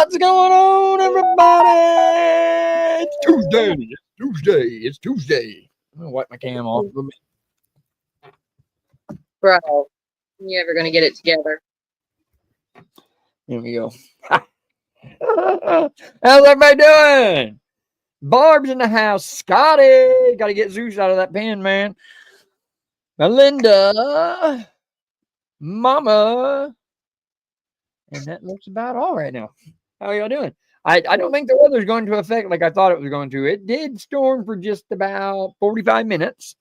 What's going on, everybody? It's Tuesday. It's Tuesday. I'm going to wipe my cam off a little bit. Bro, you're never going to get it together. Here we go. How's everybody doing? Barb's in the house. Scotty. Got to get Zeus out of that pen, man. Melinda. Mama. And that looks about all right now. How are y'all doing? I don't think the weather's going to affect like I thought it was going to. It did storm for just about 45 minutes.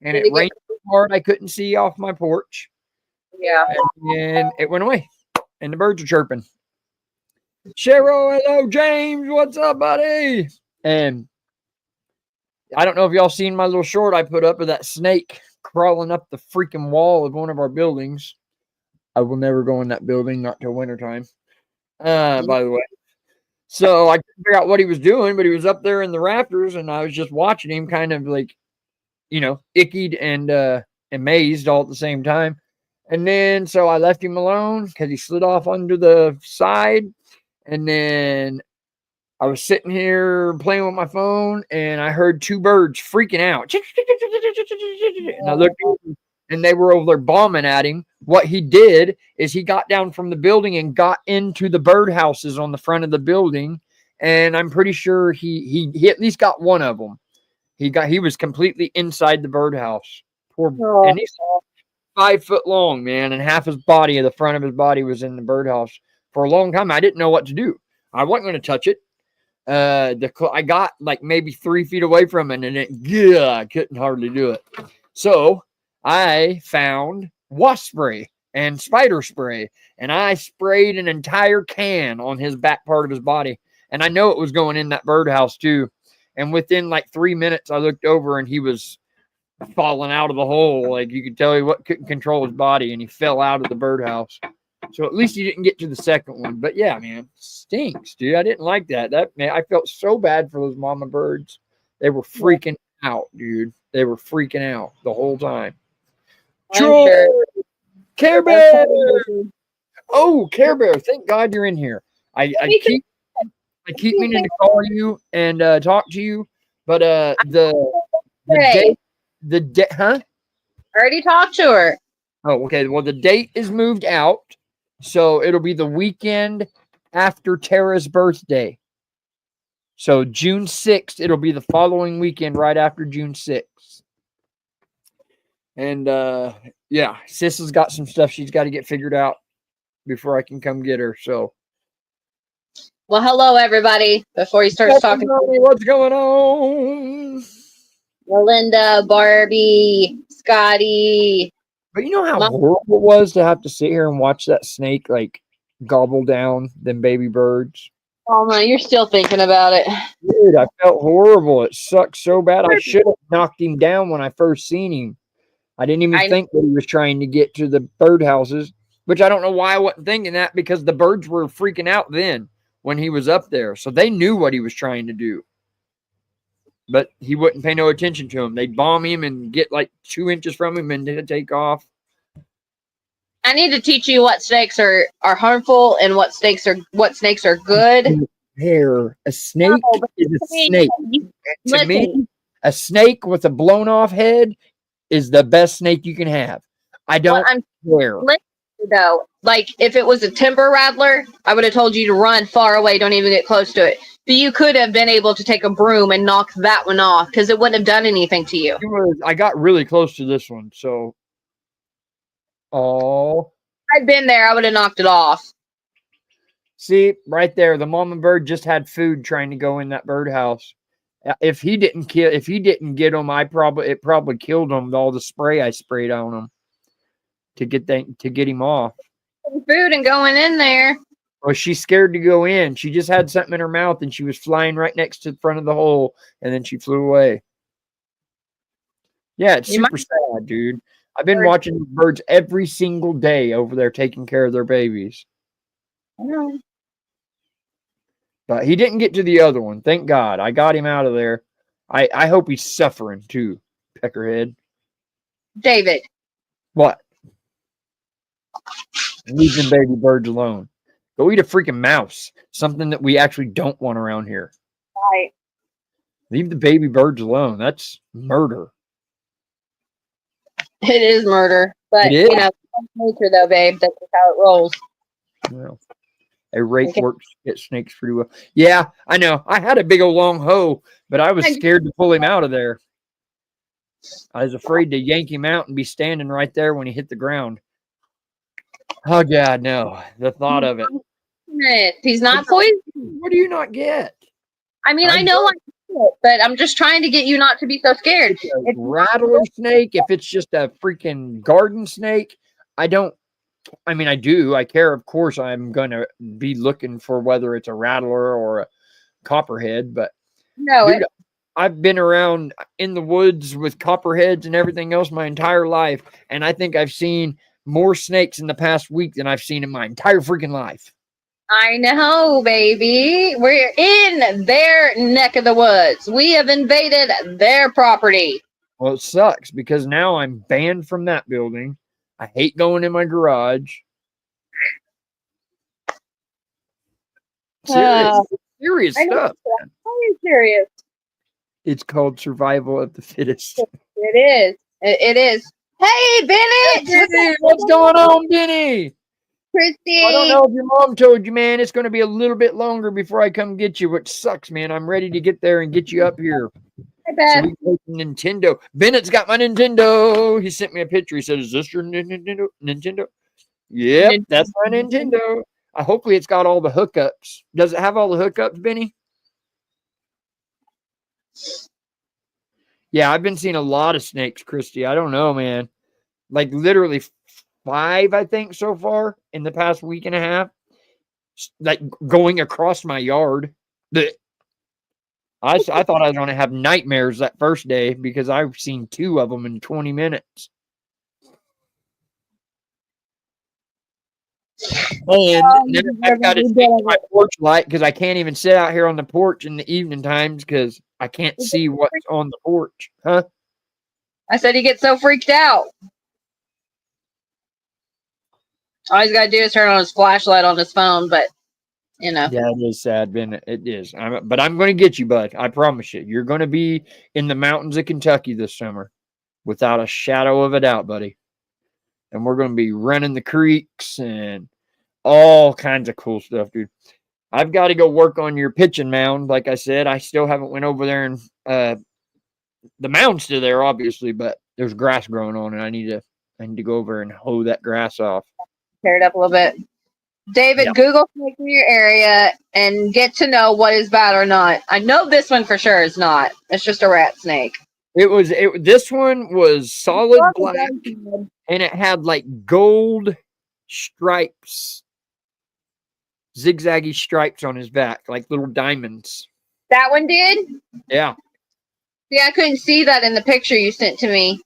And it rained so hard I couldn't see off my porch. Yeah. And it went away. And the birds are chirping. Cheryl, hello, James. What's up, buddy? And I don't know if y'all seen my little short I put up of that snake crawling up the freaking wall of one of our buildings. I will never go in that building, not till wintertime. By the way. So I couldn't figure out what he was doing, but he was up there in the rafters, and I was just watching him kind of like, you know, ickied and amazed all at the same time. And then so I left him alone because he slid off under the side. And then I was sitting here playing with my phone, and I heard two birds freaking out. And I looked over, and they were over there bombing at him. What he did is he got down from the building and got into the birdhouses on the front of the building. And I'm pretty sure he at least got one of them. He was completely inside the birdhouse. And he's 5 foot long, man, and half his body, the front of his body was in the birdhouse. For a long time, I didn't know what to do. I wasn't going to touch it. I got like maybe 3 feet away from it, and I couldn't hardly do it. So I found wasp spray and spider spray, and I sprayed an entire can on his back part of his body. And I know it was going in that birdhouse too. And within like 3 minutes, I looked over and he was falling out of the hole. Like you could tell he couldn't control his body, and he fell out of the birdhouse. So at least he didn't get to the second one. But yeah, man, stinks, dude. I didn't like that. Man, I felt so bad for those mama birds. They were freaking out, dude. They were freaking out the whole time. Sure. Care Bear. Oh, Care Bear. Thank God you're in here. I keep meaning to call you and talk to you, but the date, huh? I already talked to her. Oh, okay. Well, the date is moved out, so it'll be the weekend after Tara's birthday. So June 6th, it'll be the following weekend right after June 6th. And yeah, Sis has got some stuff she's got to get figured out before I can come get her. So, well, hello everybody. Before he starts talking, what's going on? Melinda, Barbie, Scotty. But you know how horrible it was to have to sit here and watch that snake like gobble down them baby birds? Oh no, you're still thinking about it. Dude, I felt horrible. It sucked so bad. I should have knocked him down when I first seen him. I didn't even think that he was trying to get to the birdhouses, which I don't know why I wasn't thinking that, because the birds were freaking out then when he was up there. So they knew what he was trying to do. But he wouldn't pay no attention to him. They'd bomb him and get like 2 inches from him and then take off. I need to teach you what snakes are harmful and what snakes are good. Hair. A snake is a snake. To me, a snake with a blown off head is the best snake you can have. I don't care. Though, like if it was a timber rattler, I would have told you to run far away. Don't even get close to it. But you could have been able to take a broom and knock that one off because it wouldn't have done anything to you. I got really close to this one, so. Oh. I'd been there. I would have knocked it off. See, right there, the mama bird just had food trying to go in that birdhouse. If he didn't get him, it probably killed him with all the spray I sprayed on him to get him off. Food and going in there. Well, she's scared to go in. She just had something in her mouth and she was flying right next to the front of the hole, and then she flew away. Yeah, it's super sad, dude. I've been watching birds every single day over there taking care of their babies. But he didn't get to the other one. Thank God. I got him out of there. I hope he's suffering too, Peckerhead. David. What? Leave the baby birds alone. Go eat a freaking mouse. Something that we actually don't want around here. Right. Leave the baby birds alone. That's murder. It is murder. But, It is. you know, nature, though, babe. That's just how it rolls. Well, a rake works at snakes pretty well. Yeah, I know. I had a big old long hoe, but I was scared to pull him out of there. I was afraid to yank him out and be standing right there when he hit the ground. Oh, God, no. The thought of it. He's not poisoned. What do you not get? I mean, I know, but I'm just trying to get you not to be so scared. It's rattler snake, if it's just a freaking garden snake, I don't. I mean, I do. I care. Of course, I'm going to be looking for whether it's a rattler or a copperhead. But no, dude, I've been around in the woods with copperheads and everything else my entire life, and I think I've seen more snakes in the past week than I've seen in my entire freaking life. I know, baby. We're in their neck of the woods. We have invaded their property. Well, it sucks because now I'm banned from that building. I hate going in my garage. Serious stuff. I'm serious. It's called survival of the fittest. It is. It is. Hey, Bennett! Hey, what's going on, Benny? Christy. I don't know if your mom told you, man. It's going to be a little bit longer before I come get you, which sucks, man. I'm ready to get there and get you up here. I bet. So we play Nintendo. Bennett's got my Nintendo. He sent me a picture. He said, "Is this your Nintendo?" Yep, that's my Nintendo. Hopefully it's got all the hookups. Does it have all the hookups, Benny? Yeah, I've been seeing a lot of snakes, Christy. I don't know, man. Like literally 5, I think, so far in the past week and a half. Like going across my yard. I thought I was going to have nightmares that first day because I've seen 2 of them in 20 minutes. And I've got to stick to my porch light because I can't even sit out here on the porch in the evening times because I can't see what's on the porch. Huh? I said he gets so freaked out. All he's got to do is turn on his flashlight on his phone, but, you know. Yeah, it is sad, Ben. It is. But I'm going to get you, bud. I promise you. You're going to be in the mountains of Kentucky this summer without a shadow of a doubt, buddy. And we're going to be running the creeks and all kinds of cool stuff, dude. I've got to go work on your pitching mound. Like I said, I still haven't went over there, and the mound's still there, obviously, but there's grass growing on, and I need to go over and hoe that grass off. Tear it up a little bit. David, Google snake in your area and get to know what is bad or not. I know this one for sure is not. It's just a rat snake. This one was solid black, and it had like gold stripes, zigzaggy stripes on his back, like little diamonds. That one did? Yeah. See, I couldn't see that in the picture you sent to me.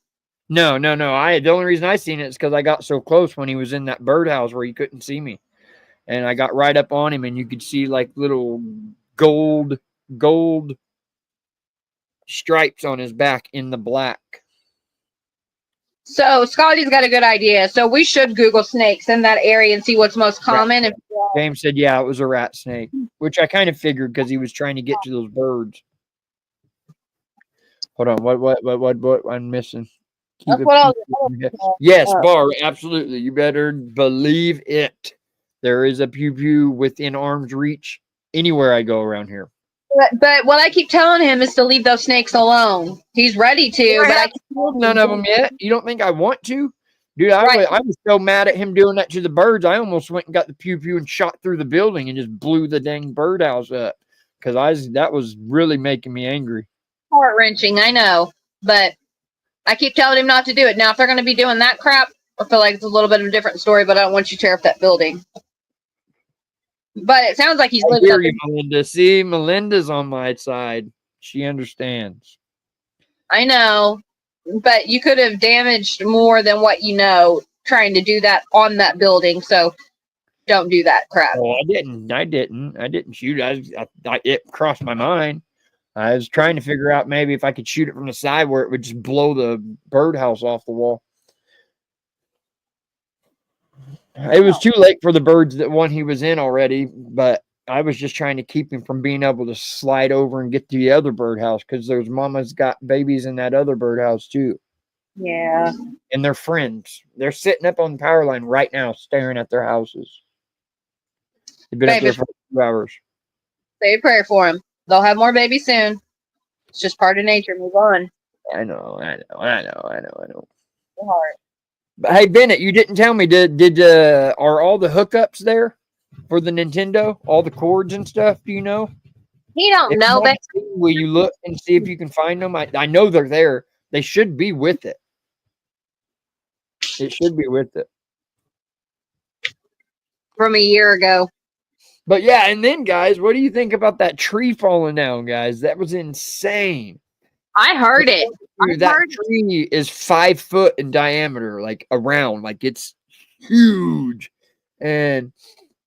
No. The only reason I seen it is because I got so close when he was in that birdhouse where he couldn't see me. And I got right up on him, and you could see like little gold stripes on his back in the black. So Scotty's got a good idea. So we should Google snakes in that area and see what's most common. James said, yeah, it was a rat snake, which I kind of figured because he was trying to get to those birds. Hold on, what I'm missing? Yes, Bar, absolutely. You better believe it. There is a pew within arm's reach anywhere I go around here. But what I keep telling him is to leave those snakes alone. He's ready to, but I killed none of them yet. You don't think I want to? Dude, I was so mad at him doing that to the birds. I almost went and got the pew and shot through the building and just blew the dang birdhouse up because that was really making me angry. Heart-wrenching, I know, but I keep telling him not to do it. Now, if they're going to be doing that crap, I feel like it's a little bit of a different story, but I don't want you to tear up that building. But it sounds like he's living up in Melinda. See, Melinda's on my side. She understands. I know, but you could have damaged more than what you know trying to do that on that building, so don't do that crap. Oh, I didn't shoot. It crossed my mind. I was trying to figure out maybe if I could shoot it from the side where it would just blow the birdhouse off the wall. It was too late for the birds that one he was in already, but I was just trying to keep him from being able to slide over and get to the other birdhouse because those mamas got babies in that other birdhouse too. Yeah. And they're friends. They're sitting up on the power line right now, staring at their houses. They've been up there for 2 hours. Say a prayer for them. They'll have more babies soon. It's just part of nature. Move on. I know. Your heart. But hey, Bennett, you didn't tell me. Are all the hookups there for the Nintendo? All the cords and stuff? Do you know? He don't If know, not, but will you look and see if you can find them? I know they're there. They should be with it. It should be with it. from a year ago. But yeah, and then guys, what do you think about that tree falling down, guys? That was insane. I heard it. That tree is 5 foot in diameter, like around, like it's huge. And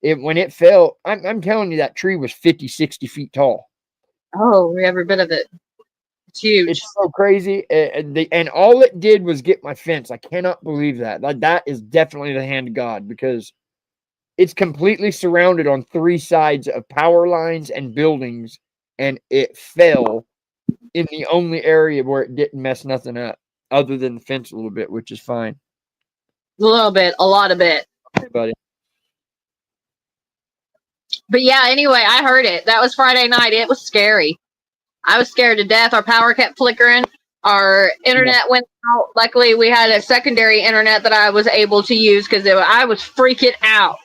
when it fell, I'm telling you, that tree was 50, 60 feet tall. Oh, every bit of it. It's huge. It's so crazy. And all it did was get my fence. I cannot believe that. Like, that is definitely the hand of God, because it's completely surrounded on 3 sides of power lines and buildings, and it fell in the only area where it didn't mess nothing up, other than the fence a little bit, which is fine. A little bit, a lot of it. Okay, buddy. But yeah, anyway, I heard it. That was Friday night. It was scary. I was scared to death. Our power kept flickering. Our internet went out. Luckily, we had a secondary internet that I was able to use because I was freaking out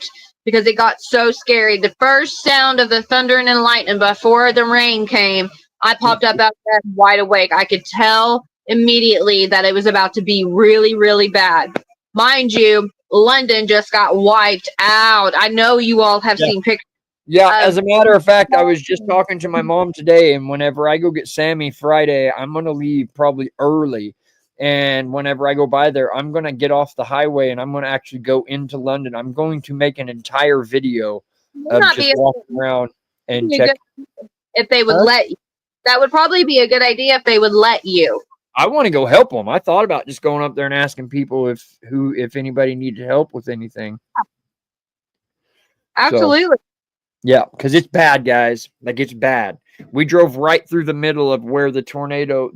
because it got so scary. The first sound of the thunder and lightning before the rain came, I popped up out of bed wide awake. I could tell immediately that it was about to be really, really bad. Mind you, London just got wiped out. I know you all have seen pictures. Yeah, as a matter of fact, I was just talking to my mom today, and whenever I go get Sammy Friday, I'm going to leave probably early. And whenever I go by there, I'm going to get off the highway and I'm going to actually go into London. I'm going to make an entire video of just walking around and check. If they would let you. That would probably be a good idea if they would let you. I want to go help them. I thought about just going up there and asking people if anybody needed help with anything. Absolutely. So, yeah, because it's bad, guys. Like, it's bad. We drove right through the middle of where the tornado,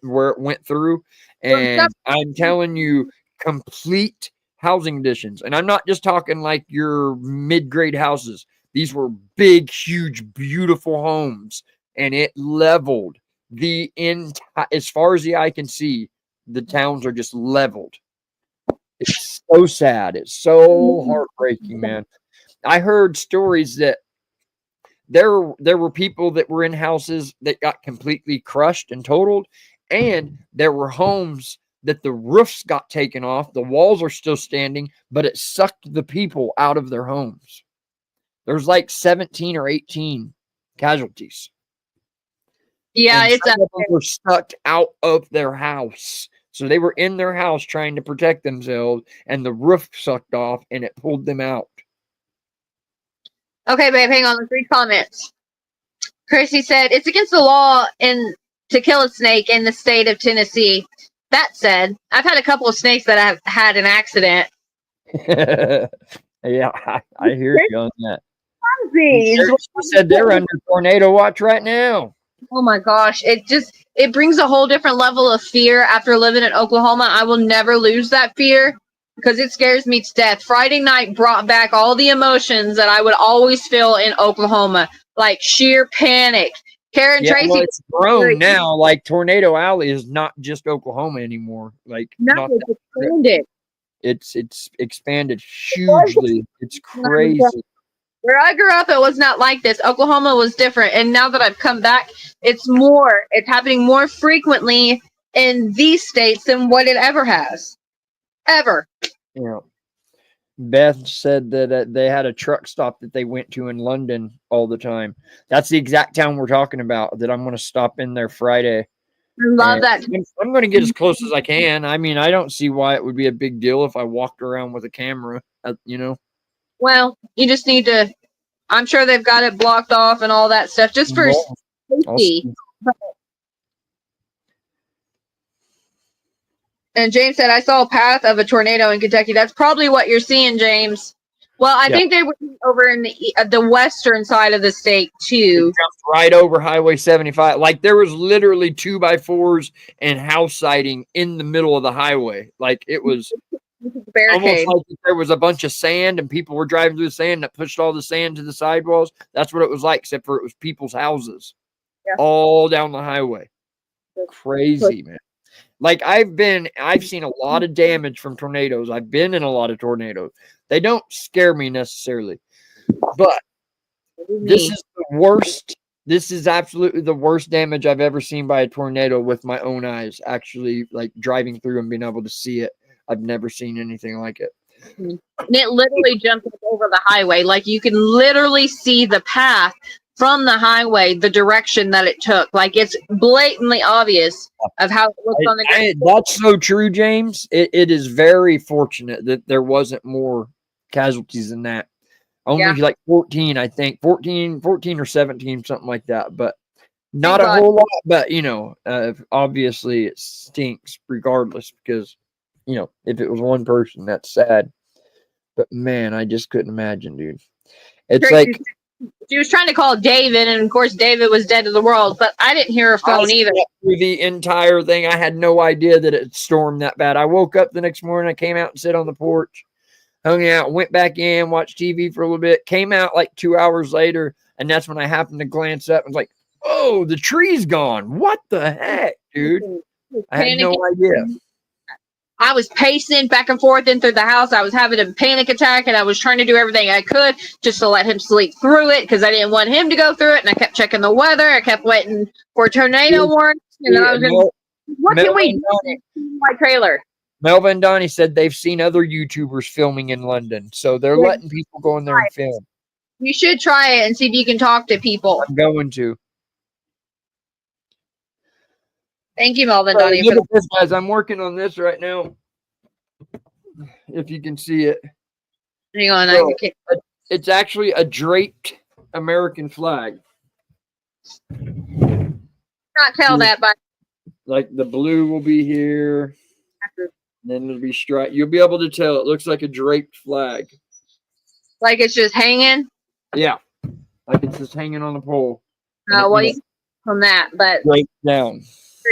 where it went through, and I'm telling you, complete housing conditions. And I'm not just talking like your mid-grade houses. These were big, huge, beautiful homes, and it leveled the entire. As far as the eye can see, the towns are just leveled. It's so sad. It's so heartbreaking, man. I heard stories that there were people that were in houses that got completely crushed and totaled, and there were homes that the roofs got taken off. The walls are still standing, but it sucked the people out of their homes. There's like 17 or 18 casualties. Yeah, and some of them were sucked out of their house. So they were in their house trying to protect themselves, and the roof sucked off, and it pulled them out. Okay, babe, hang on. Let's read comments. Chrissy said, it's against the law to kill a snake in the state of Tennessee. That said, I've had a couple of snakes that have had an accident. Yeah, I hear you on that. She said they're under tornado watch right now. Oh my gosh. It brings a whole different level of fear after living in Oklahoma. I will never lose that fear because it scares me to death. Friday night brought back all the emotions that I would always feel in Oklahoma, like sheer panic. Karen Tracy. Well, it's grown now. Like Tornado Alley is not just Oklahoma anymore. Like, no, it's expanded. It's expanded hugely. It's crazy. Where I grew up, it was not like this. Oklahoma was different. And now that I've come back, it's happening more frequently in these states than what it ever has. Ever. Yeah. Beth said that they had a truck stop that they went to in London all the time. That's the exact town we're talking about, that I'm going to stop in there Friday. I love that. I'm going to get as close as I can. I mean, I don't see why it would be a big deal if I walked around with a camera, you know? Well, you just need to, I'm sure they've got it blocked off and all that stuff just for safety. And James said, I saw a path of a tornado in Kentucky. That's probably what you're seeing, James. Well, I think they were over in the western side of the state, too. It jumped right over Highway 75. Like, there was literally 2x4s and house siding in the middle of the highway. Like, it was barricade. almost like there was a bunch of sand and people were driving through the sand that pushed all the sand to the sidewalls. That's what it was like, except for it was people's houses all down the highway. Crazy, man. Like, I've seen a lot of damage from tornadoes. I've been in a lot of tornadoes. They don't scare me necessarily, but this is the worst. This is absolutely the worst damage I've ever seen by a tornado with my own eyes. Actually, like driving through and being able to see it. I've never seen anything like it. And it literally jumped over the highway. Like, you can literally see the path from the highway, the direction that it took. Like, it's blatantly obvious of how it looks on the ground. That's so true, James. It is very fortunate that there wasn't more casualties than that. Only like 14, I think. 14 or 17, something like that. But not a whole lot. But, you know, obviously it stinks regardless because, you know, if it was one person, that's sad. But, man, I just couldn't imagine, dude. It's like... She was trying to call David, and of course, David was dead to the world, but I didn't hear her phone either. Through the entire thing, I had no idea that it stormed that bad. I woke up the next morning, I came out and sat on the porch, hung out, went back in, watched TV for a little bit, came out like 2 hours later, and that's when I happened to glance up and was like, oh, the tree's gone. What the heck, dude? I had no idea. I was pacing back and forth in through the house. I was having a panic attack, and I was trying to do everything I could just to let him sleep through it because I didn't want him to go through it. And I kept checking the weather. I kept waiting for a tornado warning. And I was going, what can we do in my trailer? Melvin and Donnie said they've seen other YouTubers filming in London, so they're letting people go in there and film. You should try it and see if you can talk to people. I'm going to. Thank you, Melvin. Donnie. Look at this, guys. I'm working on this right now. If you can see it. Hang on. So, it's actually a draped American flag. Not tell that, but like the blue will be here. Then it'll be striped. You'll be able to tell. It looks like a draped flag. Like it's just hanging? Yeah. Like it's just hanging on a pole. Oh, well, you can from that, but draped down.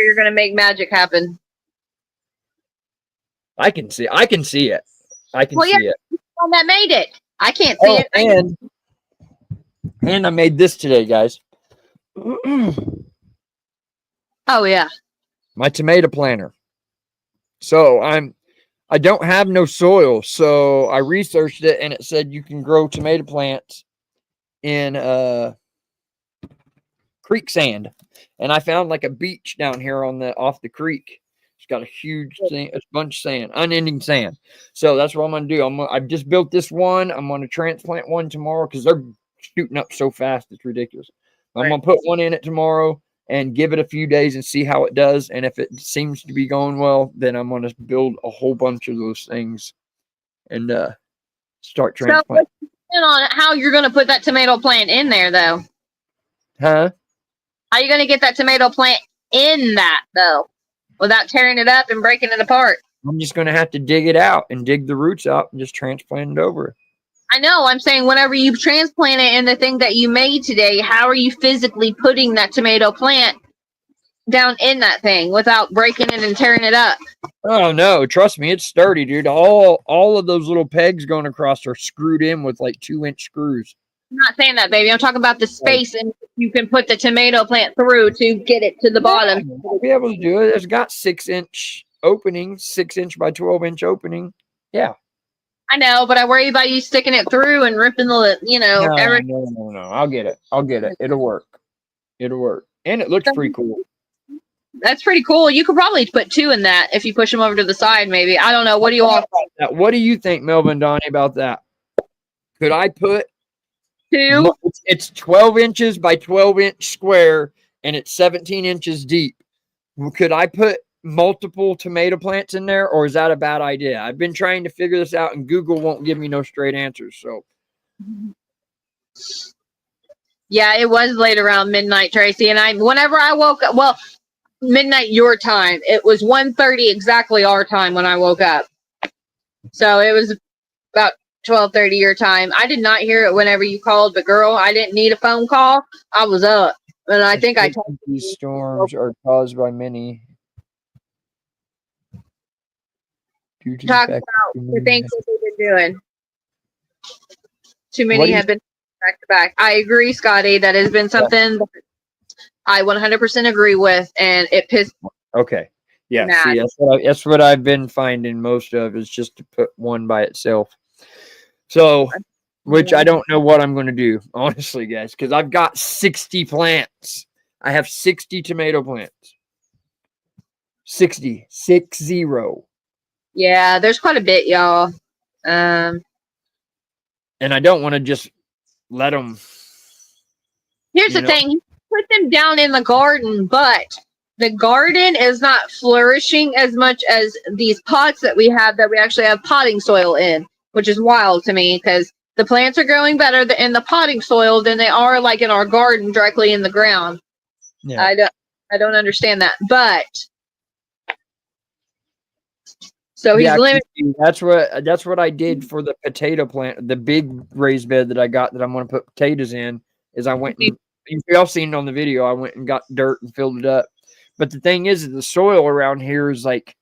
You're gonna make magic happen. I can see it. I can see it. One that made it. I can't see it. And I made this today, guys. Oh yeah. My tomato planter. So I don't have no soil, so I researched it and it said you can grow tomato plants in creek sand. And I found like a beach down here off the creek. It's got a huge thing, a bunch of sand, unending sand. So that's what I'm gonna do. I've just built this one. I'm gonna transplant one tomorrow because they're shooting up so fast, it's ridiculous. I'm gonna put one in it tomorrow and give it a few days and see how it does. And if it seems to be going well, then I'm gonna build a whole bunch of those things and start transplanting. So, on how you're gonna put that tomato plant in there, though? Huh? How are you gonna get that tomato plant in that though, without tearing it up and breaking it apart? I'm just gonna have to dig it out and dig the roots out and just transplant it over. I know. I'm saying whenever you transplant it in the thing that you made today, how are you physically putting that tomato plant down in that thing without breaking it and tearing it up? Oh no, trust me, it's sturdy, dude. All of those little pegs going across are screwed in with like 2-inch screws. I'm not saying that, baby. I'm talking about the space and you can put the tomato plant through to get it to the bottom. I'll be able to do it. It's got 6-inch opening, 6-inch by 12-inch opening. Yeah. I know, but I worry about you sticking it through and ripping the, No. I'll get it. It'll work. And it looks pretty cool. That's pretty cool. You could probably put 2 in that if you push them over to the side, maybe. I don't know. What do you all think? What do you think, Melvin and Donnie, about that? Could I put 2? It's 12 inches by 12-inch square, and it's 17 inches deep. Could I put multiple tomato plants in there, or is that a bad idea? I've been trying to figure this out, and Google won't give me no straight answers. So, yeah, it was late around midnight, Tracy, and whenever I woke up, well, midnight your time. It was 1:30 exactly our time when I woke up. So it was about 12:30 your time. I did not hear it whenever you called, but girl, I didn't need a phone call. I was up. And I think I told these you. storms are caused by many due to the Talk fact about that the things that they've been doing. Too What many do you- have been back to back. I agree, Scotty. That has been something that I 100% agree with, and it pissed Okay. Yeah, mad. see, that's what I've been finding most of is just to put one by itself. So, which I don't know what I'm going to do, honestly, guys, because I've got 60 plants. I have 60 tomato plants. 60. 60. Yeah, there's quite a bit, y'all. And I don't want to just let them. Here's the thing. You put them down in the garden, but the garden is not flourishing as much as these pots that we actually have potting soil in, which is wild to me because the plants are growing better in the potting soil than they are like in our garden directly in the ground. Yeah. I don't understand that. But so he's limited. That's what I did for the potato plant, the big raised bed that I got that I'm going to put potatoes in. Is I went and y'all seen it on the video. I went and got dirt and filled it up. But the thing is, the soil around here is like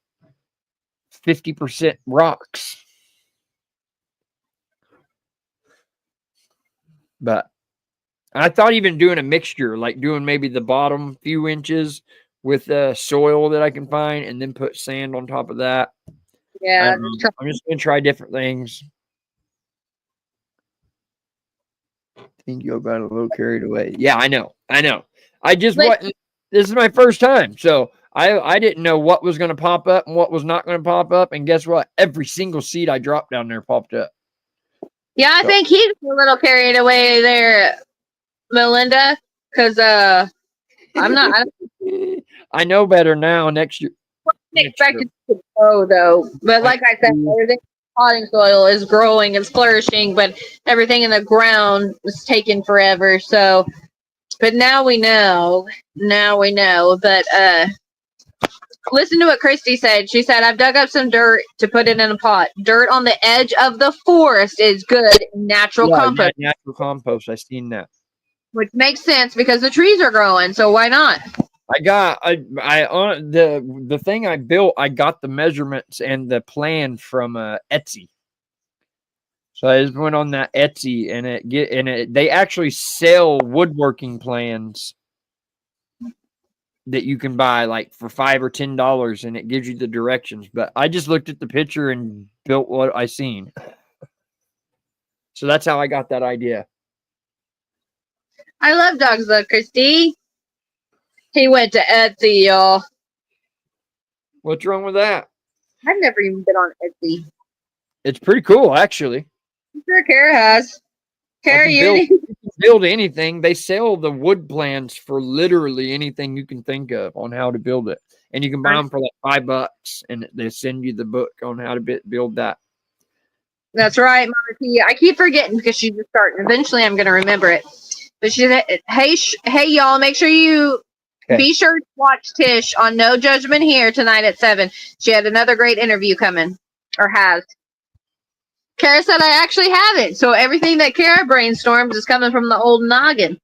50% rocks. But I thought even doing a mixture, like doing maybe the bottom few inches with soil that I can find, and then put sand on top of that. Yeah, I'm just gonna try different things. I think you got a little carried away. Yeah, I know. I just wasn't. This is my first time, so I didn't know what was going to pop up and what was not going to pop up. And guess what? Every single seed I dropped down there popped up. Yeah, I think he's a little carried away there, Melinda, because I'm not. I know better now. Next year, Expected to grow though, but like I said, everything potting soil is growing, it's flourishing, but everything in the ground was taking forever. So, but now we know. But listen to what Christy said. She said, "I've dug up some dirt to put it in a pot. Dirt on the edge of the forest is good natural compost. Yeah, natural compost. I seen that, which makes sense because the trees are growing. So why not?" The thing I built, I got the measurements and the plan from Etsy. So I just went on that Etsy and they actually sell woodworking plans that you can buy like for $5 or $10 and it gives you the directions. But I just looked at the picture and built what I seen. So that's how I got that idea. I love dogs though, Christy. He went to Etsy, y'all. What's wrong with that? I've never even been on Etsy. It's pretty cool, actually. I'm sure Kara has. Kara, you can build anything. They sell the wood plans for literally anything you can think of on how to build it. And you can buy them for like $5 and they send you the book on how to build that. That's right, Mama T. I keep forgetting because she's just starting. Eventually, I'm going to remember it. But she said, hey, y'all, make sure you be sure to watch Tish on No Judgment Here tonight at 7. She had another great interview coming, or has. Kara said I actually have it. So everything that Kara brainstorms is coming from the old noggin.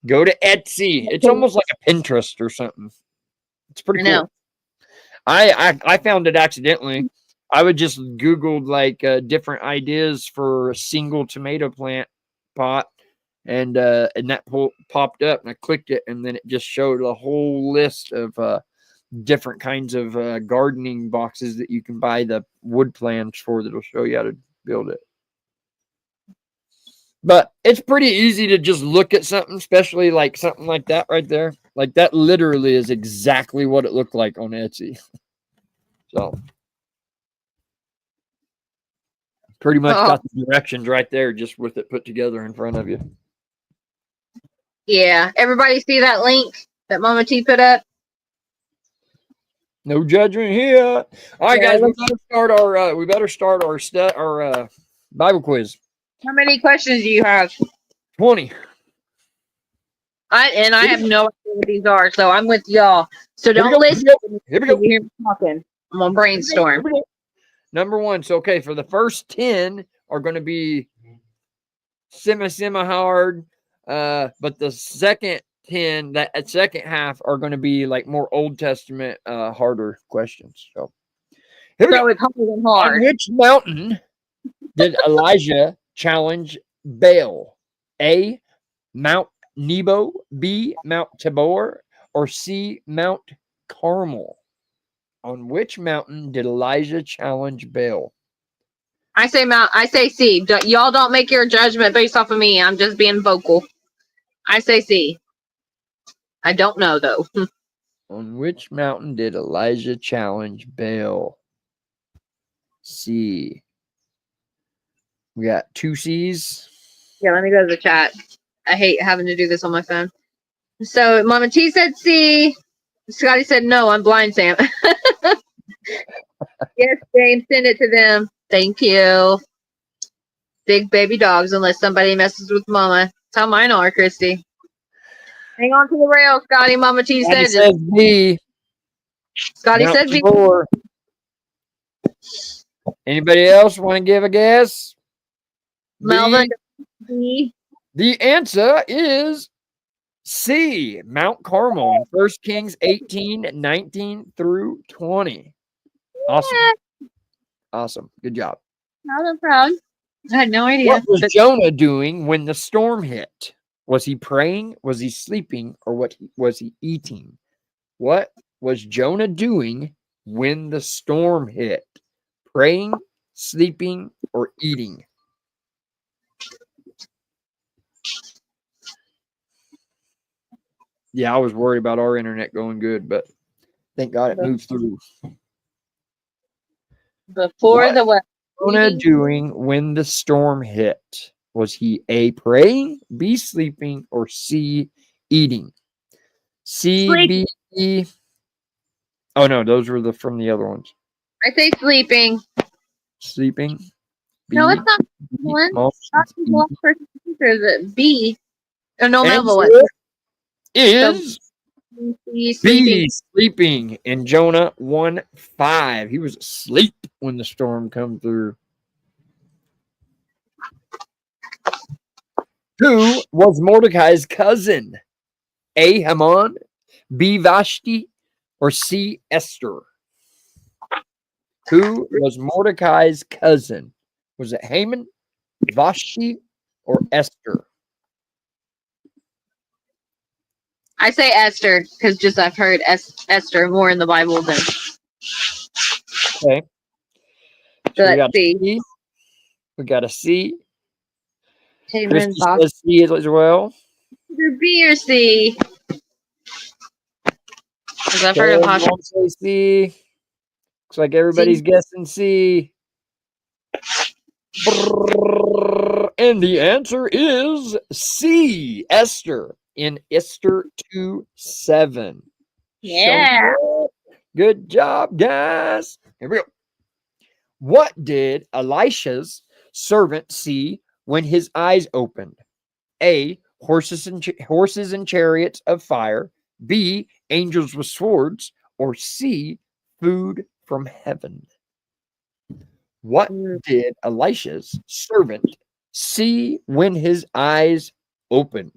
Go to Etsy. It's almost like a Pinterest or something. It's pretty cool. Know. I found it accidentally. I would just Googled like different ideas for a single tomato plant pot, and that popped up, and I clicked it, and then it just showed a whole list of different kinds of gardening boxes that you can buy the wood plans for. That'll show you how to build it. But it's pretty easy to just look at something, especially like something like that right there. Like that literally is exactly what it looked like on Etsy. So pretty much got the directions right there just with it put together in front of you. Yeah. Everybody see that link that Mama T put up? No judgment here. All right, guys, we better start our Bible quiz. How many questions do you have? 20. I have no idea what these are, so I'm with y'all. So Here we don't go. listen. Here we go. You hear me talking. I'm gonna brainstorm. Here we go. Number one. So, okay, for the first 10 are going to be semi hard. But the second 10, that second half are going to be like more Old Testament, harder questions. So, here we go. So it's harder than On hard. which mountain did Elijah challenge Baal? A, Mount Nebo, B, Mount Tabor, or C, Mount Carmel? On which mountain did Elijah challenge Baal? I say C. Y'all don't make your judgment based off of me. I'm just being vocal. I say C. I don't know though. On which mountain did Elijah challenge Baal? C. We got two C's. Yeah, let me go to the chat. I hate having to do this on my phone. So Mama T said C. Scotty said no. I'm blind, Sam. Yes, James, send it to them. Thank you. Big baby dogs, unless somebody messes with Mama. That's how mine are, Christy. Hang on to the rail, Scotty. Mama T Scotty said says B. Scotty Mount said B. Tabor. Anybody else want to give a guess? Melvin B. The answer is C, Mount Carmel in 1 Kings 18, 19 through 20. Awesome. Awesome. Good job. I'm proud. I had no idea. What was Jonah doing when the storm hit? Was he praying? Was he sleeping? Or was he eating? What was Jonah doing when the storm hit? Praying, sleeping, or eating? Yeah, I was worried about our internet going good, but thank God it moved through. Before the what? Jonah doing when the storm hit? Was he A, praying, B, sleeping, or C, eating? C, Sleeping. B, E. Oh no, those were from the other ones. I say sleeping. Sleeping. B, No, it's not one. Is it B? Or no, Melville. What? Is B, B, sleeping in Jonah 1:5. He was asleep when the storm come through. Who was Mordecai's cousin? A, Haman, B, Vashti, or C, Esther? Who was Mordecai's cousin? Was it Haman, Vashti, or Esther? I say Esther because just I've heard Esther more in the Bible than. Okay. So Let's see. We got a C. Haman, Christy says C as well. Either B or C. Because I've heard of Hashim. Say C. Looks like everybody's guessing C. And the answer is C, Esther, in Esther 2:7. Yeah. Good job, guys. Here we go. What did Elisha's servant see when his eyes opened? A, horses and chariots of fire. B, angels with swords. Or C, food from heaven. What did Elisha's servant see when his eyes opened?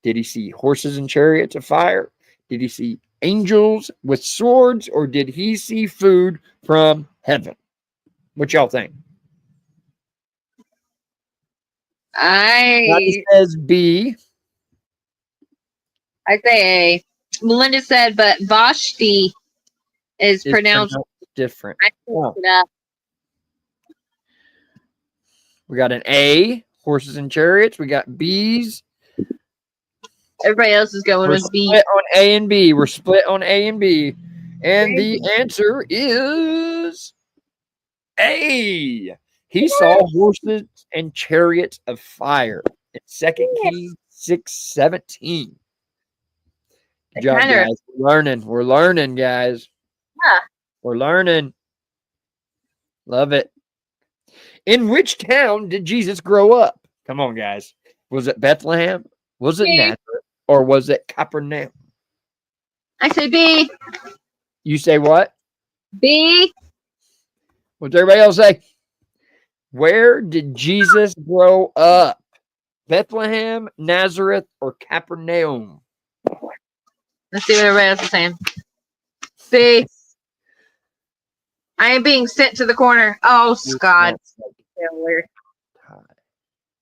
Did he see horses and chariots of fire? Did he see angels with swords? Or did he see food from heaven? What y'all think? Scotty says B. I say A. Melinda said, but Vashti is pronounced different. I looked it up. We got an A, horses and chariots. We got B's. Everybody else is going with B. Split on A and B. We're split on A and B. And the answer is A. He saw horses and chariots of fire in 2 Kings 6:17. Good job, guys. We're learning, guys. Yeah. We're learning. Love it. In which town did Jesus grow up? Come on, guys. Was it Bethlehem? Was it Nazareth? or was it Capernaum? I say B. You say what? B. What's everybody else say? Where did Jesus grow up? Bethlehem, Nazareth, or Capernaum? Let's see what everybody else is saying. B. I am being sent to the corner. Oh, Scott.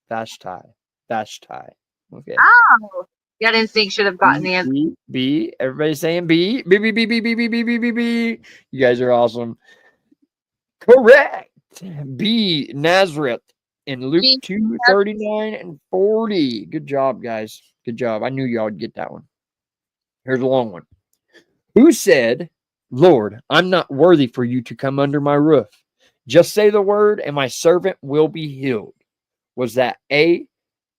Fast tie. Fast tie. Okay. Oh. Gut instinct should have gotten the answer. B. Everybody's saying B. B, B, B, B, B, B, B, B, B, B. You guys are awesome. Correct. B. Nazareth in Luke 2:39 and 40. Good job, guys. Good job. I knew y'all would get that one. Here's a long one. Who said, Lord, I'm not worthy for you to come under my roof. Just say the word and my servant will be healed. Was that A,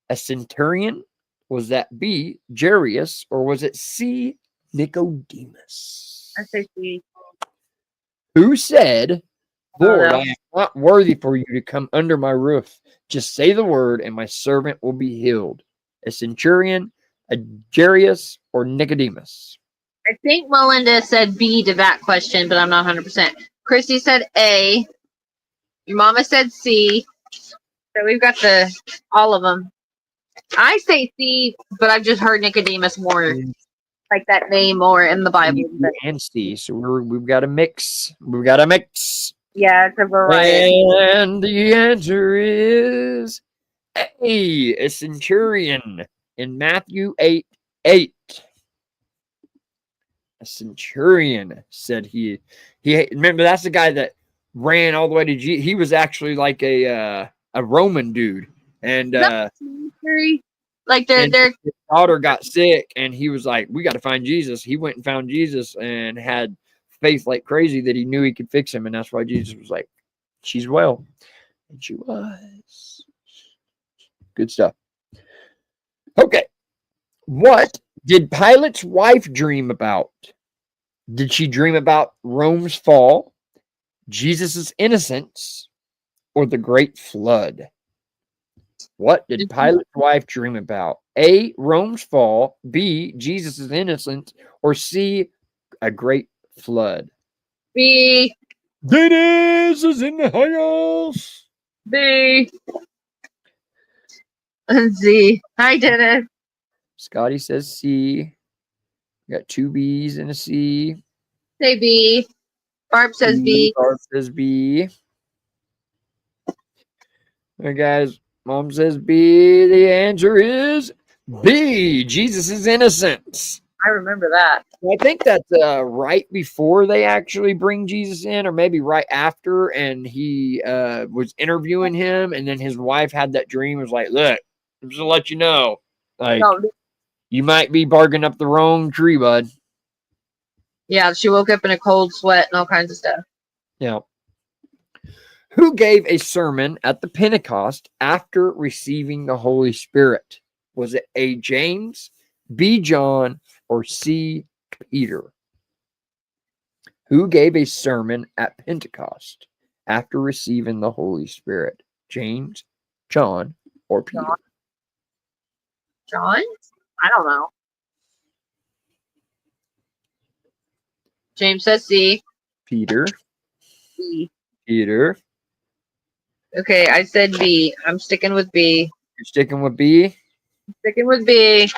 a centurion? Was that B, Jairus? Or was it C, Nicodemus? I say C. Who said, Lord, I am not worthy for you to come under my roof. Just say the word and my servant will be healed. A centurion, a Jairus, or Nicodemus? I think Melinda said B to that question, but I'm not 100%. Christy said A. Your mama said C. So we've got all of them. I say C, but I've just heard Nicodemus more, like that name more in the Bible. And C. So we've got a mix. We've got a mix. Yeah, it's a variety. And the answer is A centurion in Matthew 8:8. A centurion, said he. Remember, that's the guy that ran all the way to Jesus. He was actually like a Roman dude. And like their his daughter got sick, and he was like, we got to find Jesus. He went and found Jesus and had faith like crazy that he knew he could fix him. And that's why Jesus was like, she's well. And she was. Good stuff. Okay. What did Pilate's wife dream about? Did she dream about Rome's fall, Jesus' innocence, or the great flood? What did Pilate's wife dream about? A, Rome's fall, B, Jesus' innocence, or C, a great flood? B. Daze is in the house. B. Z. Hi, Dennis. Scotty says C. We got two B's and a C. Say B. Barb says B. Barb says B. All right, guys. Mom says B. The answer is B. Jesus' innocence. I remember that. I think that's right before they actually bring Jesus in, or maybe right after, and he was interviewing him, and then his wife had that dream. It was like, look, I'm just to let you know, like, you might be barking up the wrong tree, bud. Yeah, she woke up in a cold sweat and all kinds of stuff. Yeah. Who gave a sermon at the Pentecost after receiving the Holy Spirit? Was it A, James, B, John, or C, Peter? Who gave a sermon at Pentecost after receiving the Holy Spirit? James, John, or Peter? John? I don't know. James says C. Peter. B. Peter. Okay, I said B. I'm sticking with B. You're sticking with B? I'm sticking with B.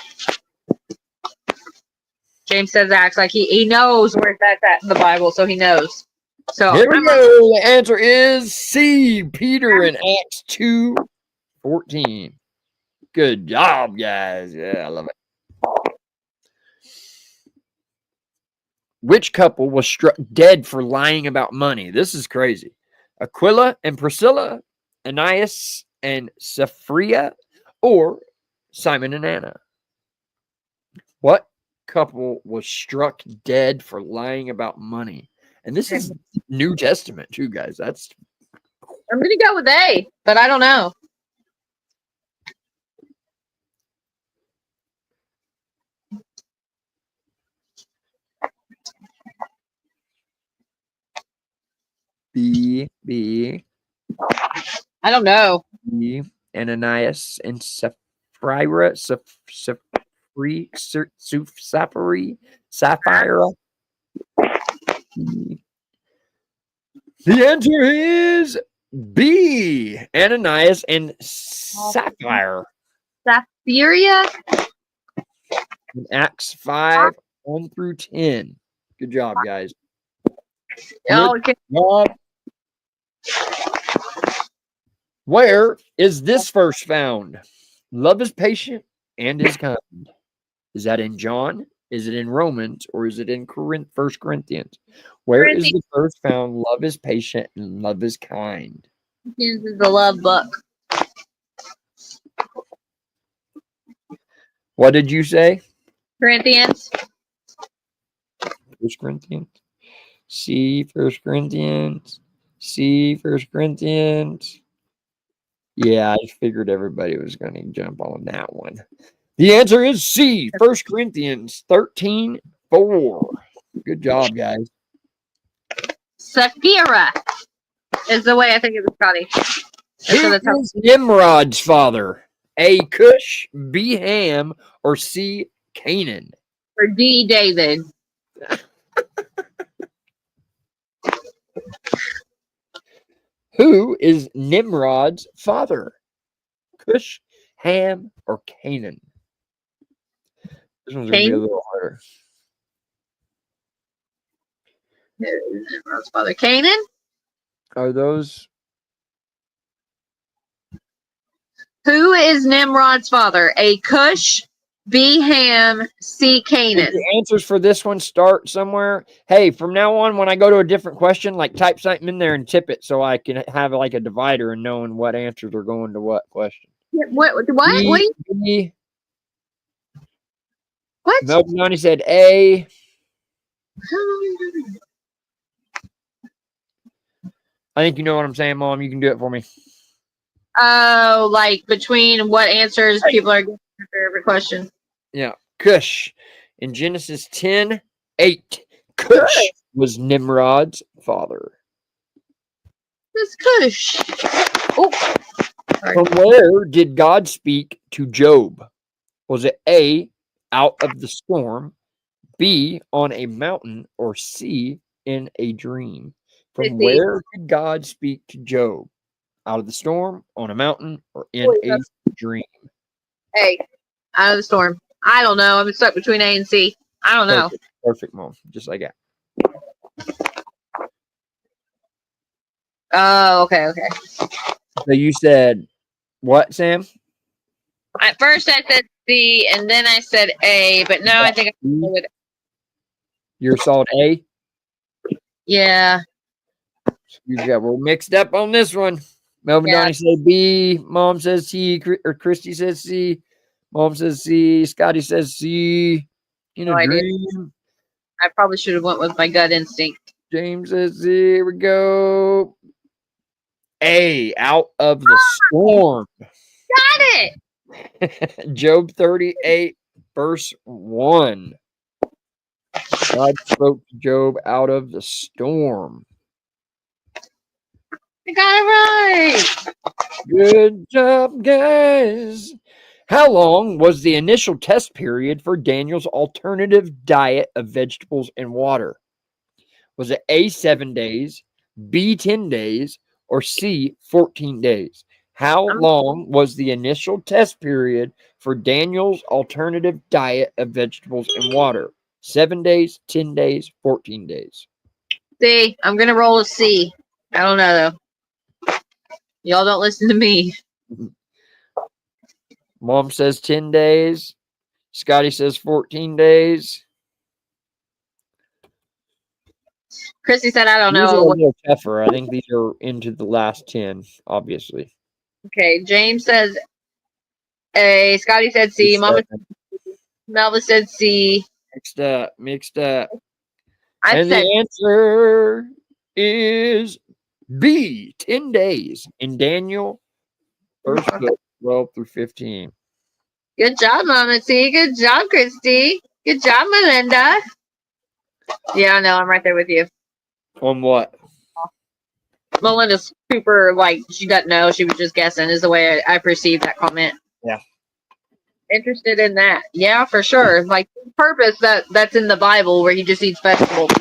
James says acts like he knows where that's at in the Bible, so he knows. So here we go. The answer is C. Peter in Acts 2:14. Good job, guys. Yeah, I love it. Which couple was struck dead for lying about money? This is crazy. Aquila and Priscilla, Ananias and Sapphira, or Simon and Anna? What couple was struck dead for lying about money? And this is New Testament too, guys. I'm going to go with A, but I don't know. B. I don't know. B. Ananias and Sapphira. Sapphire. The answer is B. Ananias and Sapphire. Sapphira? In Acts 5, 1 through 10. Good job, guys. Oh, okay. Job. Where is this verse found? Love is patient and is kind. Is that in John? Is it in Romans? Or is it in 1 Corinthians? Where is the verse found? Love is patient and love is kind. This is the love book. What did you say? Corinthians. 1 Corinthians. C, 1 Corinthians. C, 1 Corinthians. Yeah, I figured everybody was going to jump on that one. The answer is C, 1 Corinthians 13:4. Good job, guys. Sapphira is the way I think it was, Scotty. Who is Nimrod's father? A, Cush, B, Ham, or C, Canaan? Or D, David. Who is Nimrod's father? Cush, Ham, or Canaan? This one's going to be a little harder. Nimrod's father. Canaan? Are those... Who is Nimrod's father? A, Cush, B, Ham, C, Canaan. If the answers for this one start somewhere. Hey, from now on, when I go to a different question, like type something in there and tip it so I can have like a divider and knowing what answers are going to what question. What? B, What? Melvin Donnie said A. I think you know what I'm saying, Mom. You can do it for me. Oh, like between what answers people are getting for every question. Yeah. Cush. In Genesis 10:8, Cush was Nimrod's father. This Cush. Oh. From where did God speak to Job? Was it A, out of the storm, B, on a mountain, or C, in a dream? From where did God speak to Job? Out of the storm, on a mountain, or in a dream? A, out of the storm. I don't know. I'm stuck between A and C. I don't know. Perfect, Mom. Just like that. Oh, okay. So you said what, Sam? At first I said C, and then I said A, but now I think I'm with it. You're solid A? Yeah. We're mixed up on this one. Melvin Donnie said B. Mom says C. Or Christy says C. Mom says C. Scotty says C. In a dream. I probably should have went with my gut instinct. James says C. Here we go. A. Out of the storm. Got it. Job 38, verse 1. God spoke to Job out of the storm. I got it right. Good job, guys. How long was the initial test period for Daniel's alternative diet of vegetables and water? Was it A, 7 days, B, 10 days, or C, 14 days? How long was the initial test period for Daniel's alternative diet of vegetables and water? 7 days, 10 days, 14 days. C. I'm going to roll a C. I don't know, though. Y'all don't listen to me. Mom says 10 days. Scotty says 14 days. Christy said, I don't know. These are a little tougher. I think these are into the last 10, obviously. Okay, James says A. Scotty said C. Melva said C. Mixed up. The answer is B, 10 days in Daniel, first book, 12 through 15. Good job, Mama T. Good job, Christy. Good job, Melinda. Yeah, I know. I'm right there with you. On what? Melinda's super, she doesn't know. She was just guessing, is the way I perceive that comment. Yeah. interested in that. Yeah, for sure. Like purpose that's in the Bible where he just eats vegetables.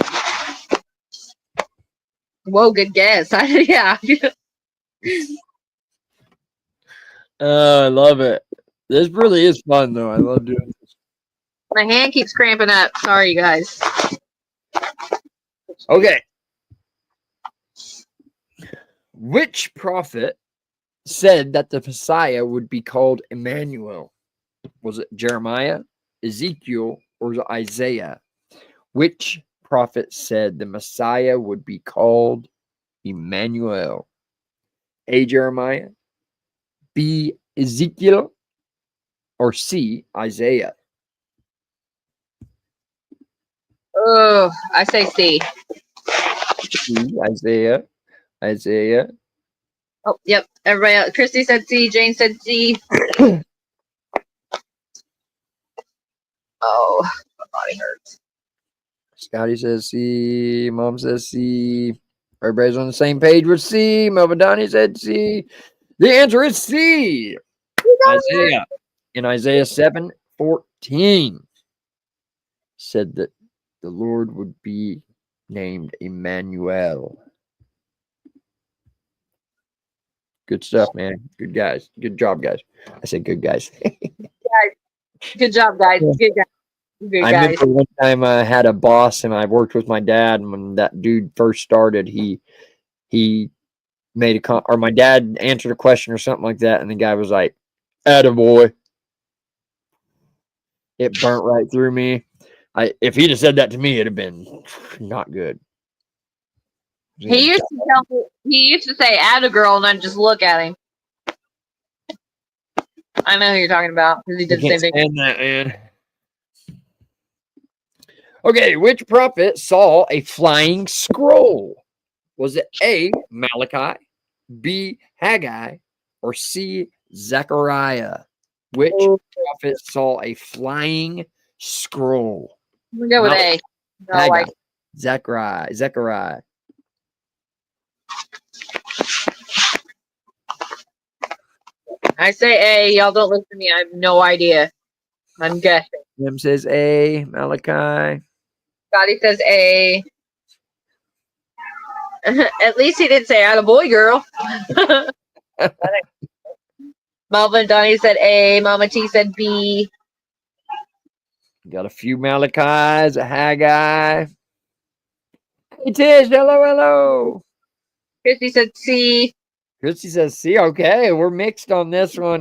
Whoa, good guess. Yeah. I love it. This really is fun, though. I love doing this. My hand keeps cramping up. Sorry, you guys. Okay. Which prophet said that the Messiah would be called Emmanuel? Was it Jeremiah, Ezekiel, or was it Isaiah? Which prophet said the Messiah would be called Emmanuel? A. Jeremiah, B. Ezekiel, or C. Isaiah? Oh, I say C. C. Isaiah. Isaiah. Oh, yep. Everybody else. Christy said C. Jane said C. Oh, my body hurts. Scotty says C. Mom says C. Everybody's on the same page with C. Melvin Donnie said C. The answer is C. Isaiah. In Isaiah 7:14 said that the Lord would be named Emmanuel. Good stuff, man. Good guys. Good job, guys. I said good guys. Good job, guys. Good guys. Good I guys. remember one time I had a boss and I worked with my dad, and when that dude first started, he made or my dad answered a question or something like that, and the guy was like, "Attaboy." It burnt right through me. If he'd have said that to me, it'd have been not good. He used to tell me, he used to say "add a girl" and I'd just look at him. I know who you're talking about because he did the same thing. Stand that, man. Okay, which prophet saw a flying scroll? Was it A. Malachi, B. Haggai, or C. Zechariah? Which prophet saw a flying scroll? I'm gonna go with A. No, Haggai, like Zechariah. I say A. Y'all don't listen to me. I have no idea. I'm guessing. Jim says A. Malachi. Scotty says A. At least he didn't say "attaboy, girl." Melvin Donnie said A. Mama T said B. Got a few Malachis, a Haggai. Hey, Tish, hello. Christy said C. Christy says C. Okay, we're mixed on this one.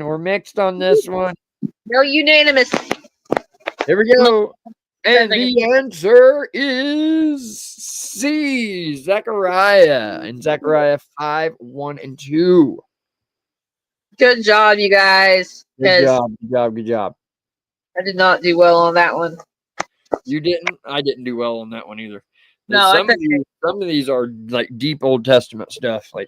No unanimous. Here we go. And the answer is C. Zechariah. In Zechariah 5:1-2. Good job, you guys. Good job. I did not do well on that one. You didn't? I didn't do well on that one either. No, some of these are like deep Old Testament stuff. Like,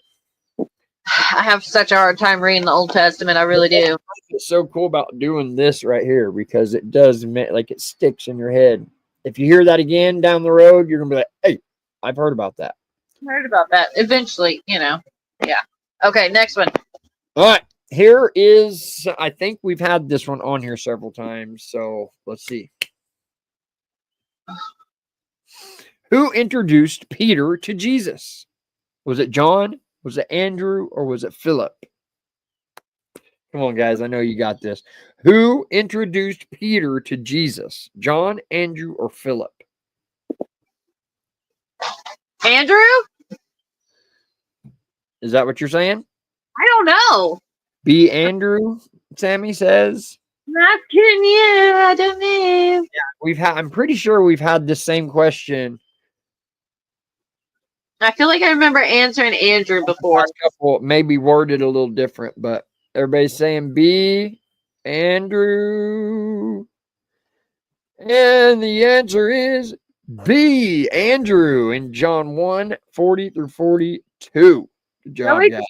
I have such a hard time reading the Old Testament. I really do. It's so cool about doing this right here because it does like it sticks in your head. If you hear that again down the road, you're gonna be like, "Hey, I've heard about that." I heard about that. Eventually, Yeah. Okay, next one. All right. Here is, I think we've had this one on here several times. So let's see. Who introduced Peter to Jesus? Was it John? Was it Andrew? Or was it Philip? Come on, guys. I know you got this. Who introduced Peter to Jesus? John, Andrew, or Philip? Andrew? Is that what you're saying? I don't know. B. Andrew, Sammy says. Not kidding you. I don't know. Yeah, I'm pretty sure we've had the same question. I feel like I remember answering Andrew before. Couple, maybe worded a little different, but everybody's saying B. Andrew. And the answer is B. Andrew in John 1:40-42. Good job, guys.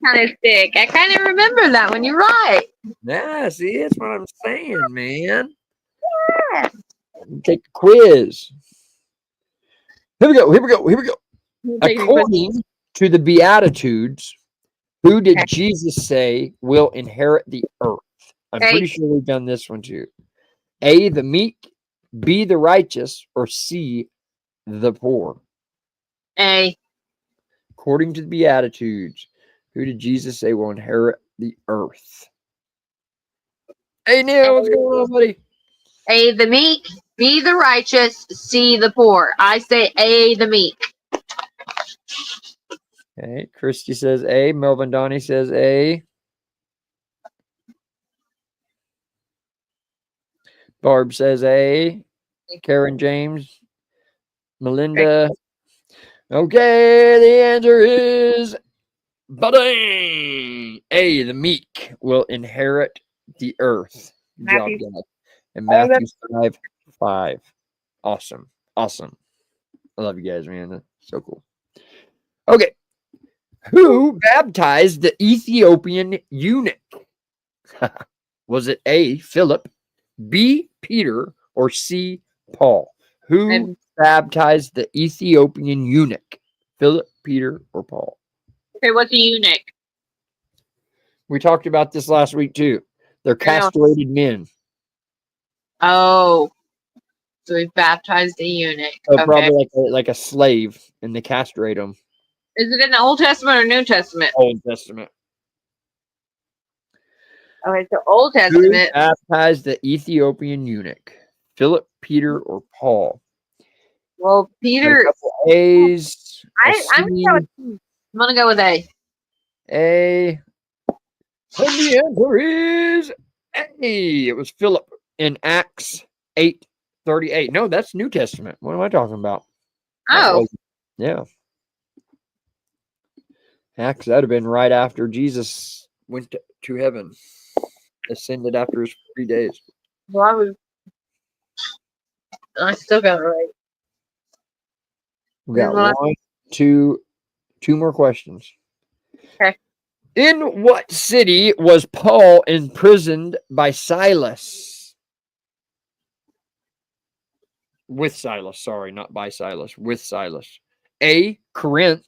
Kind of thick. I kind of remember that one. You're right. Yeah, see, that's what I'm saying, man. Yeah. Take the quiz. Here we go. According to the Beatitudes, who did Jesus say will inherit the earth? I'm pretty sure we've done this one too. A, the meek, B, the righteous, or C, the poor. A. According to the Beatitudes, who did Jesus say will inherit the earth? Hey, Neil, what's going on, buddy? A, the meek, B, the righteous, C, the poor. I say A, the meek. Okay, Christy says A. Melvin Donnie says A. Barb says A. Karen James. Melinda. Okay, the answer is A. The meek will inherit the earth. Good job, guys. And Matthew 5:5. Awesome. Awesome. I love you guys, man. That's so cool. Okay. Who baptized the Ethiopian eunuch? Was it A, Philip, B, Peter, or C, Paul? Who baptized the Ethiopian eunuch? Philip, Peter, or Paul? Okay, what's a eunuch? We talked about this last week too. They're castrated men. Oh, so we baptized a eunuch. So probably like a slave, and they castrate them. Is it in the Old Testament or New Testament? Old Testament. Okay, so Old Testament. Who baptized the Ethiopian eunuch? Philip, Peter, or Paul? Well, Peter. A's. I'm gonna go with A. A. And the answer is A. It was Philip in Acts 8:38. No, that's New Testament. What am I talking about? Oh. Yeah. Acts, that would have been right after Jesus went to heaven. Ascended after his 3 days. Well, I still got it right. We got two more questions. Okay. In what city was Paul imprisoned by Silas? With Silas, sorry, not by Silas, with Silas. A, Corinth,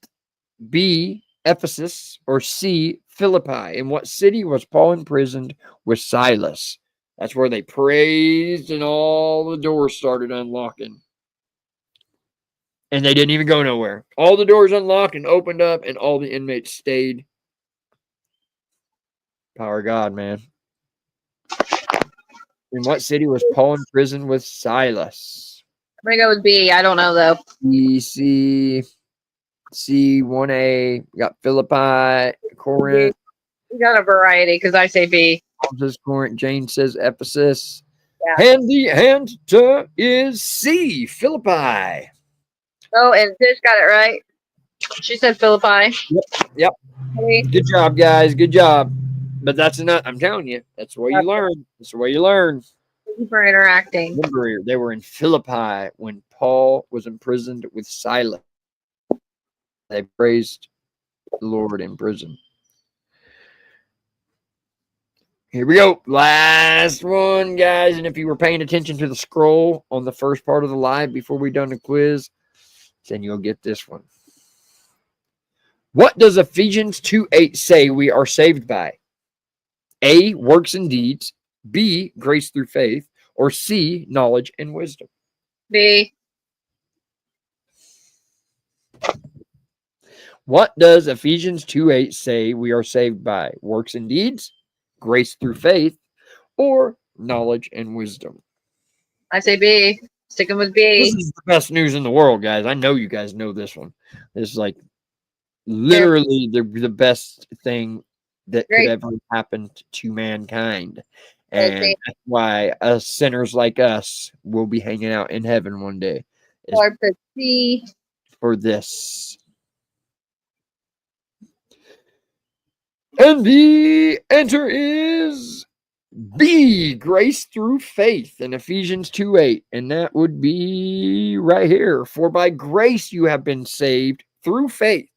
B, Ephesus, or C, Philippi. In what city was Paul imprisoned with Silas? That's where they praised and all the doors started unlocking. And they didn't even go nowhere. All the doors unlocked and opened up, and all the inmates stayed. Power of God, man. In what city was Paul imprisoned with Silas? I'm going to go with B. I don't know, though. C, 1A. We got Philippi, Corinth. We got a variety because I say B. Says Corinth. Jane says Ephesus. Yeah. And the answer is C, Philippi. Oh, and Tish got it right. She said Philippi. Yep. Good job, guys. Good job. But that's enough. I'm telling you, that's the way you learn. That's the way you learn. Thank you for interacting. Remember, they were in Philippi when Paul was imprisoned with Silas. They praised the Lord in prison. Here we go. Last one, guys. And if you were paying attention to the scroll on the first part of the live before we done the quiz, then you'll get this one. What does Ephesians 2:8 say we are saved by? A, works and deeds. B, grace through faith. Or C, knowledge and wisdom. B. What does Ephesians 2:8 say we are saved by? Works and deeds, grace through faith, or knowledge and wisdom? I say B. Sticking with B. This is the best news in the world, guys. I know you guys know this one. This is like literally the best thing that could ever happen to mankind. And that's why us sinners like us will be hanging out in heaven one day. For this. And the answer is B, grace through faith in Ephesians 2:8. And that would be right here. For by grace you have been saved through faith,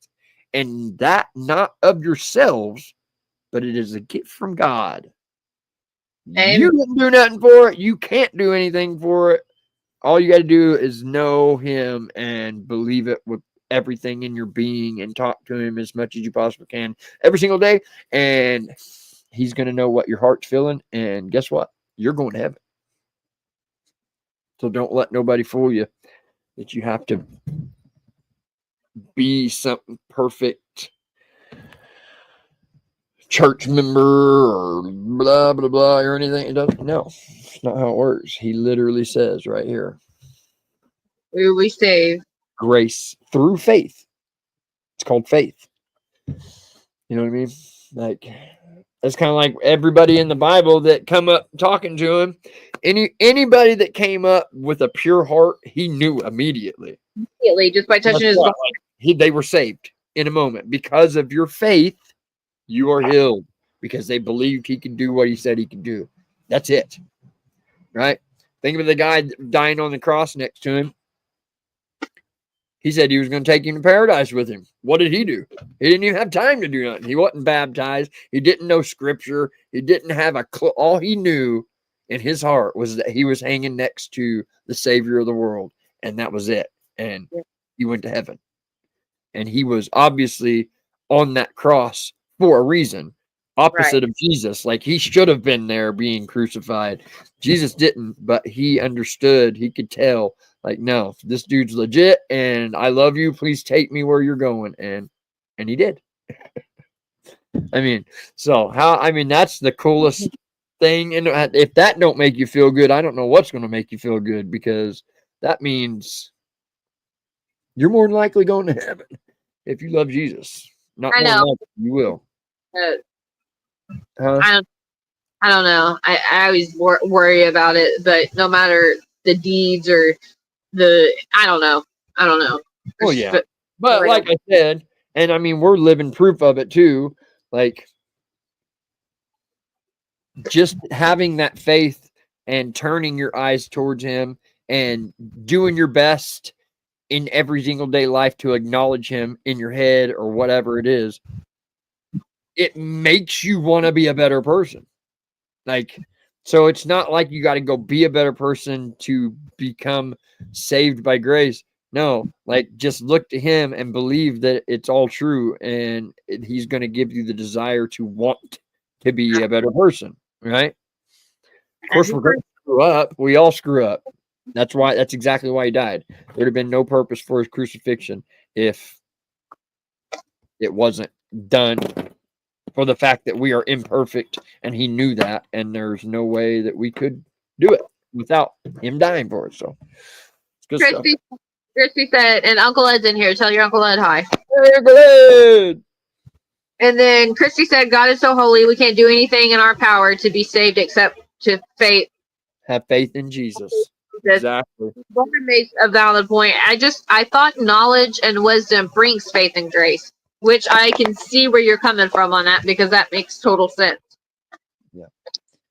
and that not of yourselves, but it is a gift from God. And you didn't do nothing for it. You can't do anything for it. All you got to do is know him and believe it with everything in your being and talk to him as much as you possibly can every single day. And He's going to know what your heart's feeling. And guess what? You're going to heaven. So don't let nobody fool you that you have to be something perfect church member or blah, blah, blah, or anything. It doesn't. No, it's not how it works. He literally says right here, We save grace through faith. It's called faith. You know what I mean? Like, it's kind of like everybody in the Bible that come up talking to him. Anybody that came up with a pure heart, he knew immediately. just by touching his. They were saved in a moment because of your faith. You are healed because they believed he could do what he said he could do. That's it, right? Think of the guy dying on the cross next to him. He said he was going to take him to paradise with him. What did he do? He didn't even have time to do nothing. He wasn't baptized. He didn't know scripture. He didn't have a clue. All he knew in his heart was that he was hanging next to the Savior of the world, and that was it. And he went to heaven. And he was obviously on that cross for a reason, opposite of Jesus. Like, he should have been there being crucified. Jesus didn't, but he understood. He could tell. Like, no, this dude's legit, and I love you. Please take me where you're going. And he did. I mean, that's the coolest thing. And if that don't make you feel good, I don't know what's going to make you feel good, because that means you're more than likely going to heaven if you love Jesus. Not more than likely, you will. I don't know. I always worry about it, but no matter the deeds or I don't know. Oh yeah, but like I said, and I mean, we're living proof of it too. Like, just having that faith and turning your eyes towards him and doing your best in every single day life to acknowledge him in your head or whatever it is, it makes you want to be a better person. Like, so it's not like you got to go be a better person to become saved by grace. No, like, just look to him and believe that it's all true, and he's going to give you the desire to want to be a better person, right? Of course, we're going to screw up. We all screw up. That's exactly why he died. There'd have been no purpose for his crucifixion if it wasn't done for the fact that we are imperfect, and he knew that, and there's no way that we could do it without him dying for it. So it's good stuff. Christy said, and Uncle Ed's in here. Tell your Uncle Ed hi. Hey, Uncle Ed! And then Christy said, God is so holy, we can't do anything in our power to be saved except to faith. Have faith in Jesus. Exactly. That makes a valid point. I thought knowledge and wisdom brings faith and grace, which I can see where you're coming from on that, because that makes total sense. Yeah.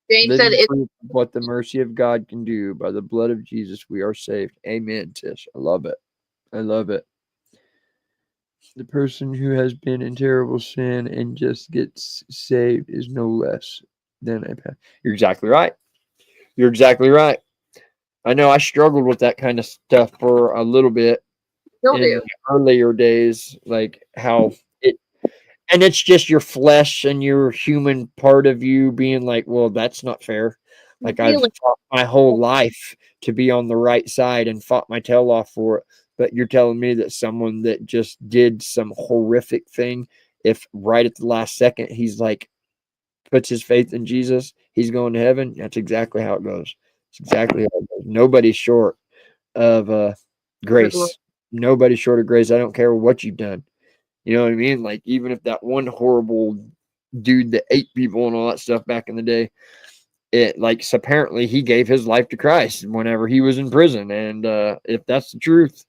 James said it's what the mercy of God can do. By the blood of Jesus, we are saved. Amen, Tish. I love it. I love it. The person who has been in terrible sin and just gets saved is no less than a pastor. You're exactly right. You're exactly right. I know I struggled with that kind of stuff for a little bit in the earlier days, like how and it's just your flesh and your human part of you being like, well, that's not fair. Like, I've fought my whole life to be on the right side and fought my tail off for it. But you're telling me that someone that just did some horrific thing, if right at the last second he's like, puts his faith in Jesus, he's going to heaven? That's exactly how it goes. It's exactly how it goes. Nobody's short of grace. Nobody's short of grace. I don't care what you've done. You know what I mean? Like, even if that one horrible dude that ate people and all that stuff back in the day, apparently he gave his life to Christ whenever he was in prison. And if that's the truth,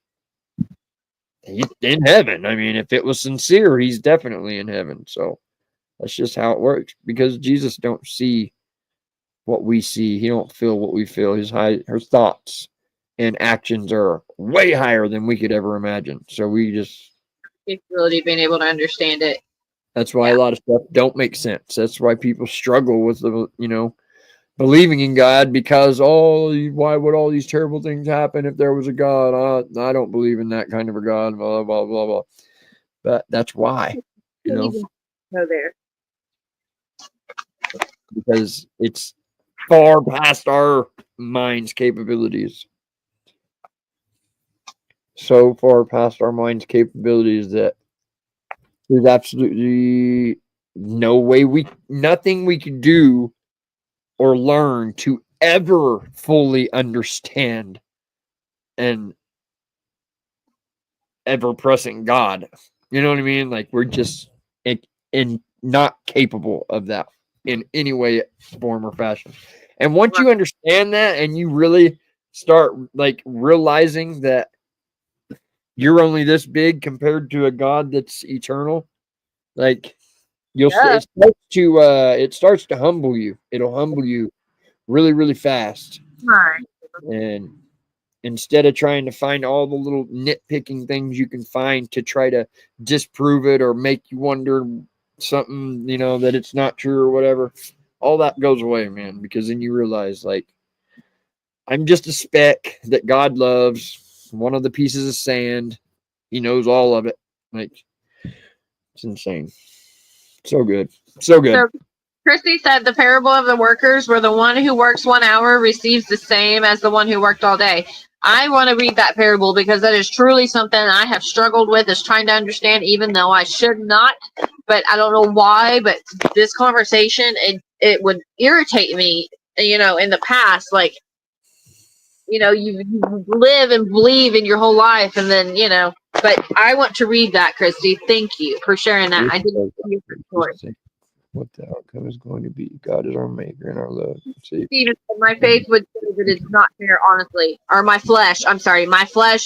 he's in heaven. I mean, if it was sincere, he's definitely in heaven. So that's just how it works, because Jesus don't see what we see. He don't feel what we feel. His thoughts and actions are way higher than we could ever imagine. So we just really being able to understand it. That's why a lot of stuff don't make sense. That's why people struggle with believing in God, because why would all these terrible things happen if there was a God? I don't believe in that kind of a God. Blah blah blah blah. But that's why, Go there. because it's far past our mind's capabilities. So far past our mind's capabilities that there's absolutely nothing we can do or learn to ever fully understand and ever present God. You know what I mean? Like we're just in not capable of that in any way, form, or fashion. And once you understand that and you really start like realizing that you're only this big compared to a God that's eternal, like it starts to humble you. It'll humble you really, really fast. And instead of trying to find all the little nitpicking things you can find to try to disprove it or make you wonder something, that it's not true or whatever, all that goes away, man, because then you realize, like, I'm just a speck that God loves, one of the pieces of sand. He knows all of it. Like, it's insane. So good. So good. So Christy said the parable of the workers, where the one who works 1 hour receives the same as the one who worked all day. I want to read that parable because that is truly something I have struggled with, is trying to understand, even though I should not. But I don't know why, but this conversation, it would irritate me, in the past. Like, you live and believe in your whole life, and then, but I want to read that, Christy. Thank you for sharing that. I didn't see your story. What the outcome is going to be. God is our maker and our love. Stephen said, my faith would say that it's not fair, honestly. Or my flesh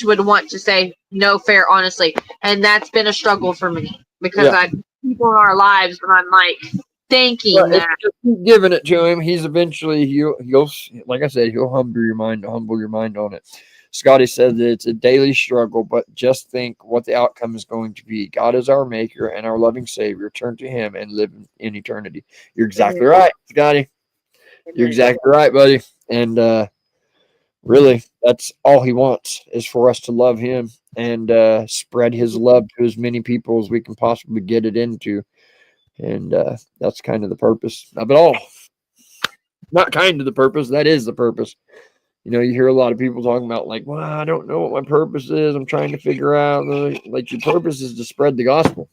would want to say no fair, honestly. And that's been a struggle for me because people in our lives, and I'm like thinking that. If you keep giving it to him, he's eventually, he'll like I said, he'll humble your mind on it. Scotty said that it's a daily struggle, but just think what the outcome is going to be. God is our maker and our loving Savior. Turn to him and live in eternity. You're exactly right, Scotty. You're exactly right, buddy. And really, that's all he wants, is for us to love him and spread his love to as many people as we can possibly get it into. And that's kind of the purpose of it all. Not kind of the purpose. That is the purpose. You hear a lot of people talking about, like, well, I don't know what my purpose is. I'm trying to figure out. Like, your purpose is to spread the gospel,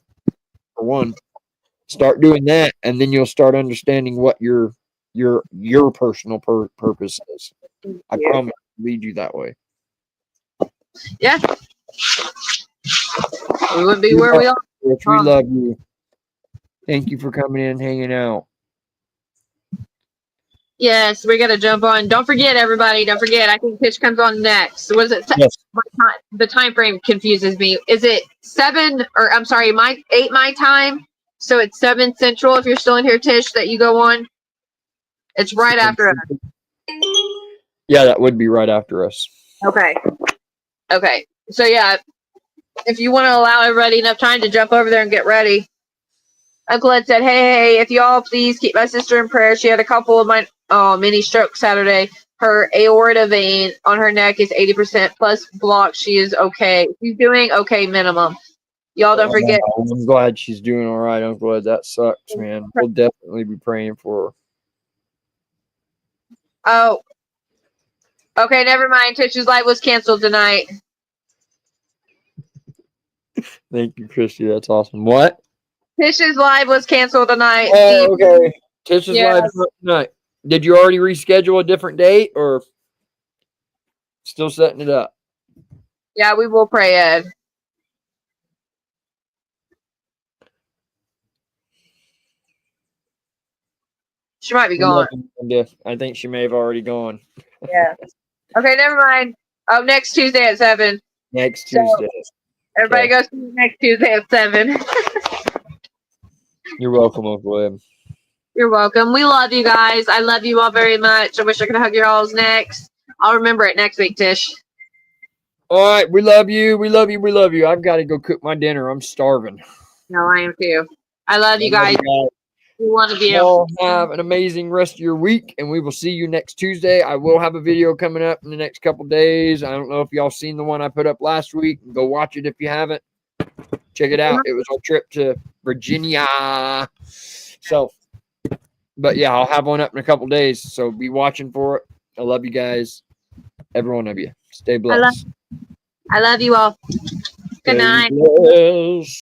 for one. Start doing that, and then you'll start understanding what your personal purpose is. I promise to lead you that way. Yeah. We would be where we are. We love you. Thank you for coming in and hanging out. Yes, we got to jump on. Don't forget, everybody. Don't forget. I think Pitch comes on next. What is it? Yes. The time frame confuses me. Is it 7 or I'm sorry, 8 my time? So it's 7 Central. If you're still in here, Tish, that you go on. It's right after us. Yeah, that would be right after us. Okay. So yeah, if you want to allow everybody enough time to jump over there and get ready. Uncle Ed said, hey, if y'all please keep my sister in prayer. She had a couple of mini strokes Saturday. Her aorta vein on her neck is 80% plus blocked. She is okay. She's doing okay minimum. Y'all don't forget. I'm glad she's doing all right. I'm glad. That sucks, man. We'll definitely be praying for her. Oh. Okay, never mind. Tish's live was canceled tonight. Thank you, Christy. That's awesome. What? Tish's live was canceled tonight. Oh, okay. Tish's live tonight. Did you already reschedule a different date or still setting it up? Yeah, we will pray, Ed. She might be gone. I think she may have already gone. Yeah. Okay, never mind. Oh, next Tuesday at 7. Next Tuesday. Everybody goes next Tuesday at 7. You're welcome, Uncle Ed. You're welcome. We love you guys. I love you all very much. I wish I could hug your all's necks. I'll remember it next week, Tish. All right. We love you. We love you. We love you. I've got to go cook my dinner. I'm starving. No, I am too. I love you guys. We want to be able to have an amazing rest of your week, and we will see you next Tuesday. I will have a video coming up in the next couple days. I don't know if y'all seen the one I put up last week. Go watch it if you haven't. Check it out. It was our trip to Virginia. So But yeah, I'll have one up in a couple days. So be watching for it. I love you guys. Every one of you. Stay blessed. I love you all. Good Stay night. blessed.